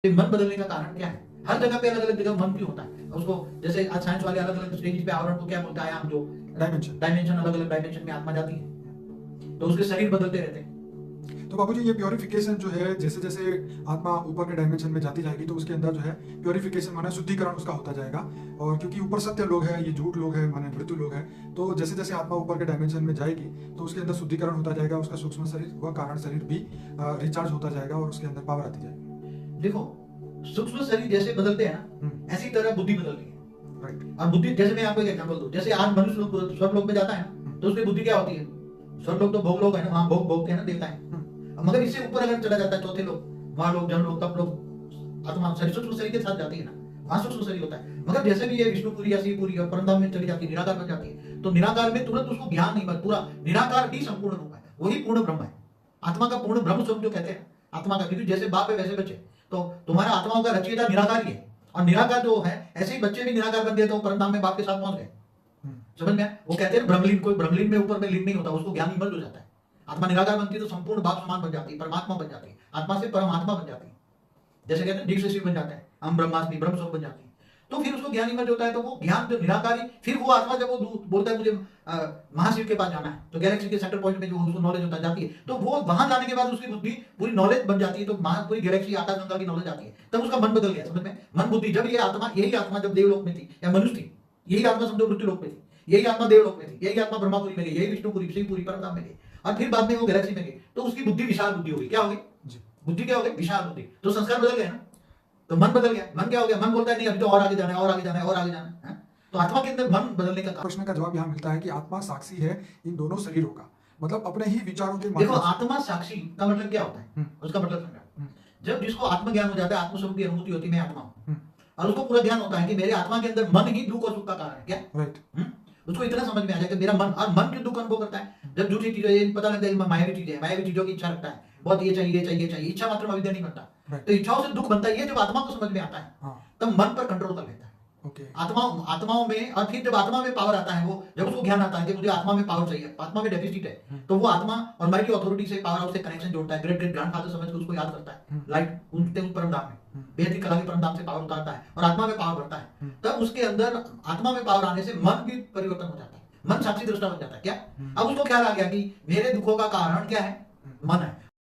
मन बदलने का कारण क्या है? हर जगह पे अलग-अलग जगह मन क्यों होता है? उसको जैसे आज साइंस वाले अलग-अलग स्टेज पे आवरण को क्या बोलता है, आयाम जो डायमेंशन अलग-अलग डायमेंशन में आत्मा जाती है। तो उसके शरीर बदलते रहते हैं। तो बाबूजी ये प्योरिफिकेशन जो है जैसे जैसे आत्मा ऊपर के डायमेंशन में जाती जाएगी तो उसके अंदर जो है प्योरिफिकेशन माने शुद्धिकरण उसका होता जाएगा। और क्योंकि ऊपर सत्य लोग है, ये झूठ लोग है माने मृत्यु लोग है, तो जैसे जैसे आत्मा ऊपर के डायमेंशन में जाएगी तो उसके अंदर शुद्धिकरण होता जाएगा, उसका सूक्ष्म शरीर व कारण शरीर भी रिचार्ज होता जाएगा और उसके अंदर पावर आती जाएगी। देखो, सूक्ष्म शरीर जैसे बदलते हैं ना, ऐसी तरह बुद्धि बदलती है। राइट। और बुद्धि, जैसे मैं आपको एक एग्जांपल दूं, जैसे आज मनुष्य लोग स्वर्ग लोक में जाता है ना, तो उसकी बुद्धि क्या होती है? स्वर्ग लोक तो भोग लोक है ना, वहां भोग भोगते हैं ना देवता है। मगर इससे ऊपर अगर चला जाता है चौथे लोग, वहां लोग जन लोग, तब लोग आत्मा सूक्ष्म शरीर के साथ जाती है ना, वहां सूक्ष्म शरीर होता है। मगर जैसे भी ये विष्णुपुरी या शिवपुरी और परमधाम में चली जाती है, निराकार बन जाती है, तो निराकार में तुरंत उसको ज्ञान नहीं बन, पूरा निराकार ही संपूर्ण रूप है, वही पूर्ण ब्रह्म है। आत्मा का पूर्ण ब्रह्म स्वरूप जो कहते हैं आत्मा का, क्योंकि जैसे बाप है वैसे बच्चे, तो तुम्हारा आत्माओं का रचयिता निराकार ही है। और निराकार जो है, ऐसे ही बच्चे भी निराकार बन गए तो परमधाम में बाप के साथ पहुंच गए। समझ में आया? वो कहते हैं ब्रह्मलीन, कोई ब्रह्मलीन में ऊपर में लीन नहीं होता, उसको ज्ञान ही बंद हो जाता है। आत्मा निराकार बनती है तो संपूर्ण बाप समान बन जाती है, परमात्मा बन जाती है, आत्मा से परमात्मा बन जाती है। जैसे कहते हैं जीव से शिव बन जाते हैं, हम ब्रह्मास्मि ब्रह्म स्वरूप बन जाती है। तो फिर उसको ज्ञान ही बन होता है, तो वो ज्ञान जो निराकारी, फिर वो आत्मा जब वो बोलता है मुझे महाशिव के पास जाना है, तो गैलेक्सी के सेंटर पॉइंट में जो उसको नॉलेज होता जाती है, तो वो वहां जाने के बाद उसकी बुद्धि पूरी नॉलेज बन जाती है, तो पूरी गैलेक्सी आकाशगंगा की नॉलेज आती है, तब उसका मन बदल गया। समझ में? मन बुद्धि, जब ये आत्मा, यही आत्मा जब देवलोक में थी या मनुष्य थी, यही आत्मा समझो मृत्यु लोक में थी, यही आत्मा देवलोक में थी, यही आत्मा ब्रह्मापुरी में गई, यही विष्णुपुरी शिवपुरी परमधाम में गई, और फिर बाद में वो गैलेक्सी में गई, तो उसकी बुद्धि विशाल बुद्धि हो गई। क्या हो गई? बुद्धि क्या हो गई? विशाल बुद्धि। तो संस्कार बदल गए ना, तो मन बदल गया। मन क्या हो गया? मन बोलता है नहीं, अभी तो और आगे जाना है, और आगे जाना है, और आगे जाना है। तो आत्मा के अंदर मन बदलने का प्रश्न का जवाब यहाँ मिलता है कि आत्मा साक्षी है इन दोनों शरीरों का, मतलब अपने ही विचारों के देखो, आत्मा साक्षी का मतलब क्या होता है? उसका मतलब समझा। जब जिसको आत्मज्ञान हो जाता है, आत्मस्वरूप की अनुभूति होती है, मैं आत्मा हूं, और उसको पूरा ज्ञान होता है कि मेरे आत्मा के अंदर मन ही दुख और सुख का कारण है। क्या? राइट। उसको इतना समझ में आ जाए कि मेरा मन, और मन क्यों दुख अनुभव करता है? जब झूठी चीजें, ये पता लगता है कि मायावी चीजें हैं, मायावी चीजों की इच्छा रखता है, बहुत ये चाहिए, ये चाहिए, चाहिए, इच्छा मात्र में अविद्या नहीं बनता। तो इच्छाओं से दुख बनता है, ये जब आत्मा को समझ में आता है, तब मन पर कंट्रोल कर लेता है। आत्माओं में, और फिर जब आत्मा में पावर आता है, वो जब उसको ज्ञान आता है कि मुझे आत्मा में पावर चाहिए, आत्मा में डेफिसिट है, तो वो आत्मा और माइटी अथॉरिटी से पावर हाउस से कनेक्शन जोड़ता है, ग्रेट ग्रेट ग्रैंडफादर समझ के उसको याद करता है, लाइट उनके उस परमधाम में बेहद ही कला के परमधाम से पावर उतारता है और आत्मा में पावर भरता है। तब उसके अंदर आत्मा में पावर आने से मन भी परिवर्तन हो जाता है, मन साक्षी दृष्टा बन जाता है। क्या? अब उसको ख्याल आ गया कि मेरे दुखों का कारण क्या है? मन है।